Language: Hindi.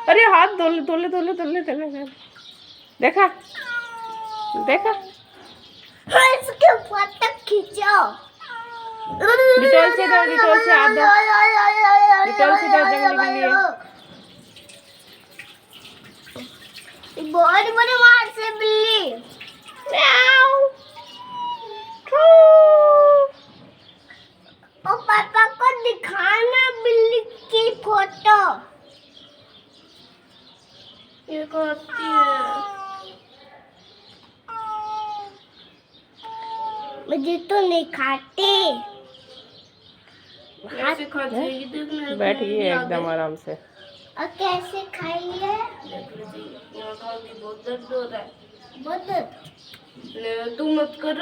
अरे हाथ धोले धोले धोले धोले धोले देखा देखा इसके फोटो खींचो। डिटॉल से दो, डिटॉल से हाथ दो, डिटॉल से दो जंगली बिल्ली है। बहुत बड़े मार से बिल्ली। म्याऊ। और पापा को दिखाना बिल्ली की फोटो। ये करती है। मुझे तो नहीं खाती। बैठिए एकदम आराम से। और कैसे खाइए? यहाँ का भी बहुत दर्द हो रहा है। बहुत तू मत करो।